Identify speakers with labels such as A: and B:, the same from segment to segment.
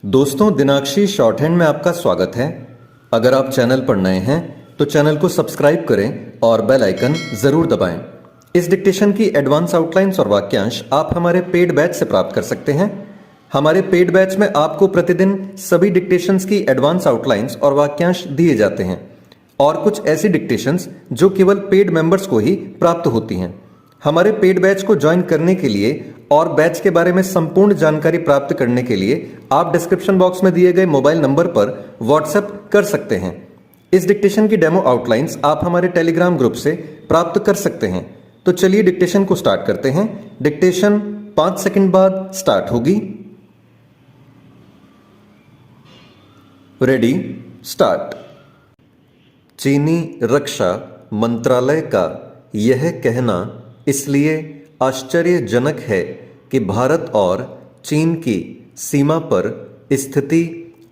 A: दोस्तों, दिनाक्षी short hand में आपका स्वागत है। अगर आप चैनल पर नए हैं तो चैनल को सब्सक्राइब करें और बेल आइकन जरूर दबाएं। इस डिक्टेशन की एडवांस आउटलाइंस और वाक्यांश आप हमारे पेड बैच से प्राप्त कर सकते हैं। हमारे पेड बैच में आपको प्रतिदिन सभी डिक्टेशंस की एडवांस आउटलाइंस और वाक्यांश दिए जाते हैं और कुछ ऐसी डिक्टेशंस जो केवल पेड मेंबर्स को ही प्राप्त होती हैं। हमारे पेड बैच को ज्वाइन करने के लिए और बैच के बारे में संपूर्ण जानकारी प्राप्त करने के लिए आप डिस्क्रिप्शन बॉक्स में दिए गए मोबाइल नंबर पर व्हाट्सएप कर सकते हैं। इस डिक्टेशन की डेमो आउटलाइंस आप हमारे टेलीग्राम ग्रुप से प्राप्त कर सकते हैं। तो चलिए डिक्टेशन को स्टार्ट करते हैं। डिक्टेशन 5 सेकंड बाद स्टार्ट होगी। Ready, start. चीनी रक्षा मंत्रालय का यह कहना इसलिए आश्चर्यजनक है कि भारत और चीन की सीमा पर स्थिति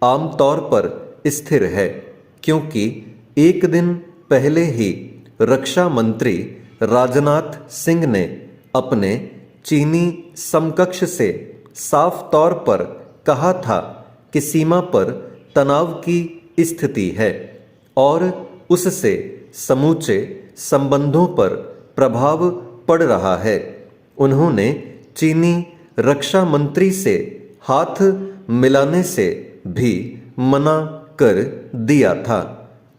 A: आमतौर पर स्थिर है, क्योंकि एक दिन पहले ही रक्षा मंत्री राजनाथ सिंह ने अपने चीनी समकक्ष से साफ तौर पर कहा था कि सीमा पर तनाव की स्थिति है और उससे समूचे संबंधों पर प्रभाव पड़ रहा है। उन्होंने चीनी रक्षा मंत्री से हाथ मिलाने से भी मना कर दिया था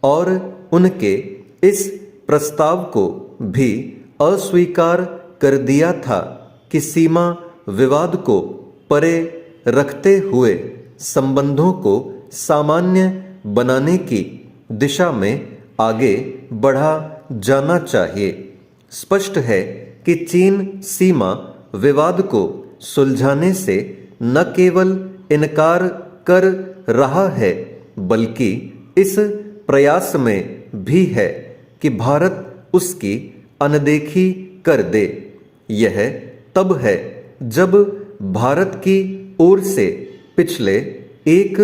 A: और उनके इस प्रस्ताव को भी अस्वीकार कर दिया था कि सीमा विवाद को परे रखते हुए संबंधों को सामान्य बनाने की दिशा में आगे बढ़ा जाना चाहिए। स्पष्ट है कि चीन सीमा विवाद को सुलझाने से न केवल इनकार कर रहा है, बल्कि इस प्रयास में भी है कि भारत उसकी अनदेखी कर दे। यह तब है जब भारत की ओर से पिछले एक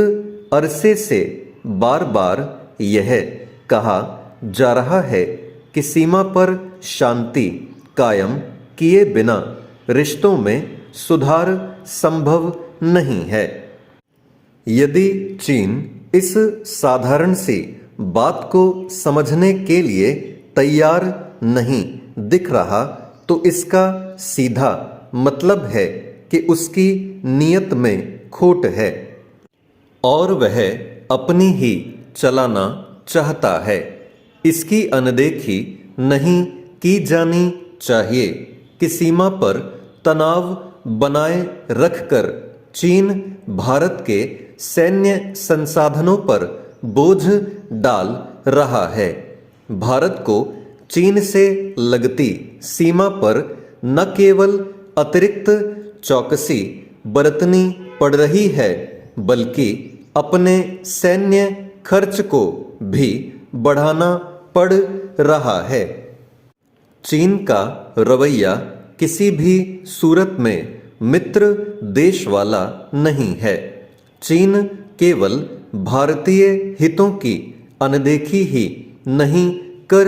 A: अरसे से बार बार यह कहा जा रहा है कि सीमा पर शांति कायम किए बिना रिश्तों में सुधार संभव नहीं है। यदि चीन इस साधारण सी बात को समझने के लिए तैयार नहीं दिख रहा, तो इसका सीधा मतलब है कि उसकी नीयत में खोट है और वह अपनी ही चलाना चाहता है। इसकी अनदेखी नहीं की जानी चाहिए कि सीमा पर तनाव बनाए रखकर चीन भारत के सैन्य संसाधनों पर बोझ डाल रहा है। भारत को चीन से लगती सीमा पर न केवल अतिरिक्त चौकसी बरतनी पड़ रही है, बल्कि अपने सैन्य खर्च को भी बढ़ाना पड़ रहा है। चीन का रवैया किसी भी सूरत में मित्र देश वाला नहीं है। चीन केवल भारतीय हितों की अनदेखी ही नहीं कर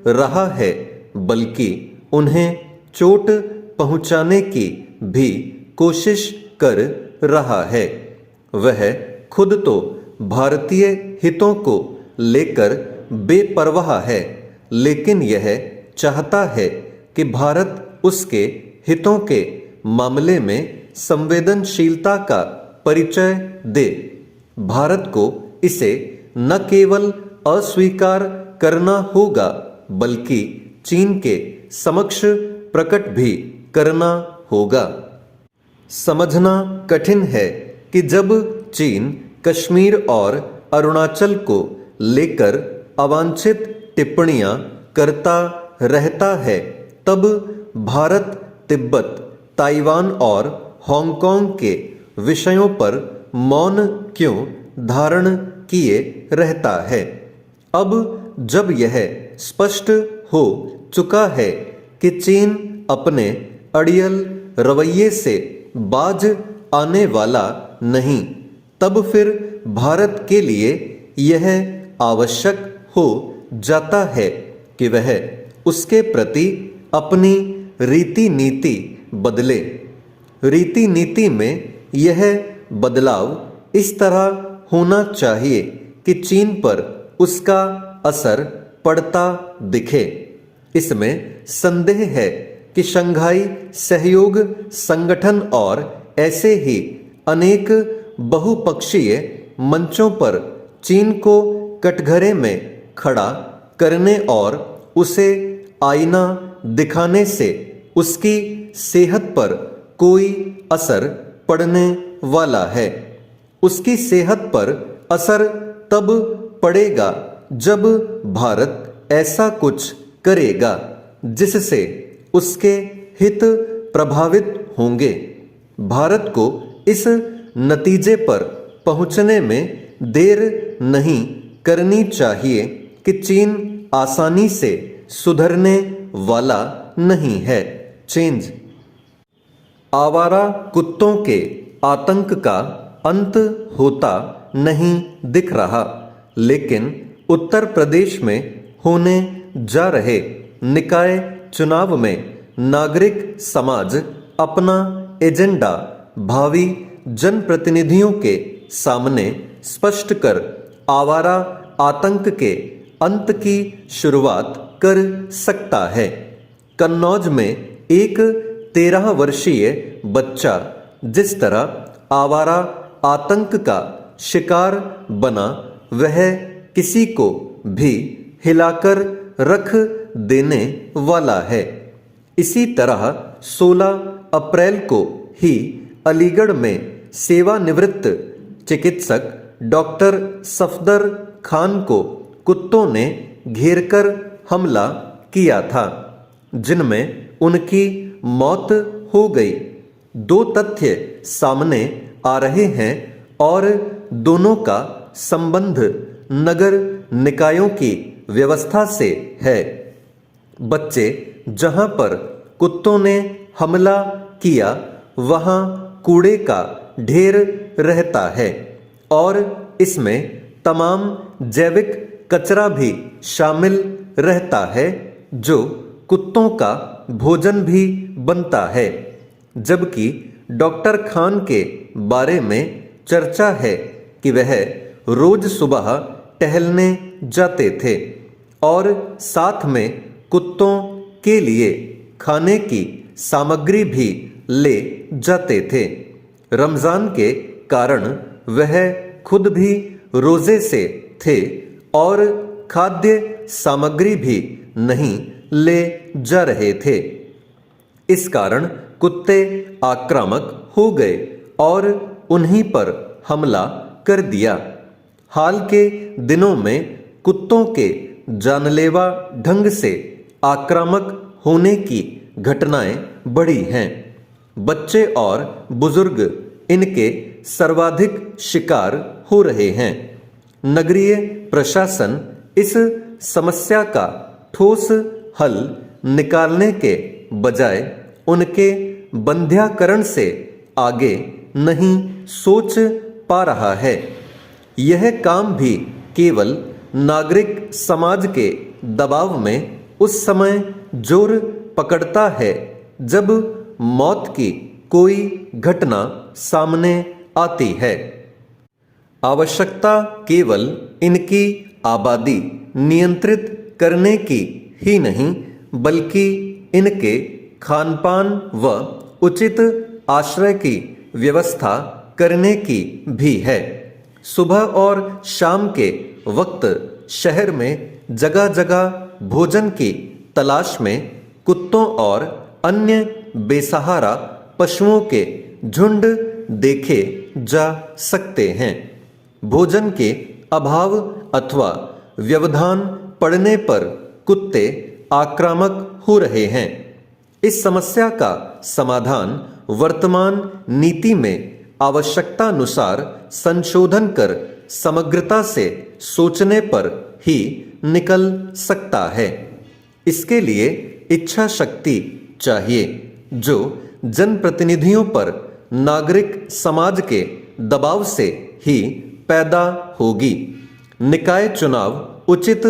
A: रहा है, बल्कि उन्हें चोट पहुंचाने की भी कोशिश कर रहा है। वह खुद तो भारतीय हितों को लेकर बेपरवाह है, लेकिन यह चाहता है कि भारत उसके हितों के मामले में संवेदनशीलता का परिचय दे। भारत को इसे न केवल अस्वीकार करना होगा, बल्कि चीन के समक्ष प्रकट भी करना होगा। समझना कठिन है कि जब चीन कश्मीर और अरुणाचल को लेकर अवांछित टिप्पणियां करता रहता है, तब भारत तिब्बत, ताइवान और हांगकांग के विषयों पर मौन क्यों धारण किए रहता है। अब जब यह स्पष्ट हो चुका है कि चीन अपने अड़ियल रवैये से बाज आने वाला नहीं, तब फिर भारत के लिए यह आवश्यक हो जाता है कि वह उसके प्रति अपनी रीति नीति बदले। रीति नीति में यह बदलाव इस तरह होना चाहिए कि चीन पर उसका असर पड़ता दिखे। इसमें संदेह है कि शंघाई सहयोग संगठन और ऐसे ही अनेक बहुपक्षीय मंचों पर चीन को कटघरे में खड़ा करने और उसे आईना दिखाने से उसकी सेहत पर कोई असर पड़ने वाला है। उसकी सेहत पर असर तब पड़ेगा जब भारत ऐसा कुछ करेगा जिससे उसके हित प्रभावित होंगे। भारत को इस नतीजे पर पहुंचने में देर नहीं करनी चाहिए कि चीन आसानी से सुधरने वाला नहीं है। चेंज आवारा कुत्तों के आतंक का अंत होता नहीं दिख रहा, लेकिन उत्तर प्रदेश में होने जा रहे निकाय चुनाव में नागरिक समाज अपना एजेंडा भावी जनप्रतिनिधियों के सामने स्पष्ट कर आवारा आतंक के अंत की शुरुआत कर सकता है। कन्नौज में एक 13 वर्षीय बच्चा जिस तरह आवारा आतंक का शिकार बना, वह किसी को भी हिलाकर रख देने वाला है। इसी तरह 16 अप्रैल को ही अलीगढ़ में सेवानिवृत्त चिकित्सक डॉक्टर सफदर खान को कुत्तों ने घेरकर हमला किया था, जिनमें उनकी मौत हो गई। 2 तथ्य सामने आ रहे हैं और दोनों का संबंध नगर निकायों की व्यवस्था से है। बच्चे जहां पर कुत्तों ने हमला किया वहां कूड़े का ढेर रहता है और इसमें तमाम जैविक कचरा भी शामिल रहता है जो कुत्तों का भोजन भी बनता है। जबकि डॉक्टर खान के बारे में चर्चा है कि वह रोज सुबह टहलने जाते थे और साथ में कुत्तों के लिए खाने की सामग्री भी ले जाते थे। रमजान के कारण वह खुद भी रोजे से थे और खाद्य सामग्री भी नहीं ले जा रहे थे। इस कारण कुत्ते आक्रामक हो गए और उन्हीं पर हमला कर दिया। हाल के दिनों में कुत्तों के जानलेवा ढंग से आक्रामक होने की घटनाएं बढ़ी हैं। बच्चे और बुजुर्ग इनके सर्वाधिक शिकार हो रहे हैं। नगरीय प्रशासन इस समस्या का ठोस हल निकालने के बजाय उनके बंध्याकरण से आगे नहीं सोच पा रहा है। यह काम भी केवल नागरिक समाज के दबाव में उस समय जोर पकड़ता है जब मौत की कोई घटना सामने आती है। आवश्यकता केवल इनकी आबादी नियंत्रित करने की ही नहीं, बल्कि इनके खानपान व उचित आश्रय की व्यवस्था करने की भी है। सुबह और शाम के वक्त शहर में जगह जगह भोजन की तलाश में कुत्तों और अन्य बेसहारा पशुओं के झुंड देखे जा सकते हैं। भोजन के अभाव अथवा व्यवधान पड़ने पर कुत्ते आक्रामक हो रहे हैं। इस समस्या का समाधान वर्तमान नीति में आवश्यकतानुसार संशोधन कर समग्रता से सोचने पर ही निकल सकता है। इसके लिए इच्छा शक्ति चाहिए जो जनप्रतिनिधियों पर नागरिक समाज के दबाव से ही पैदा होगी। निकाय चुनाव उचित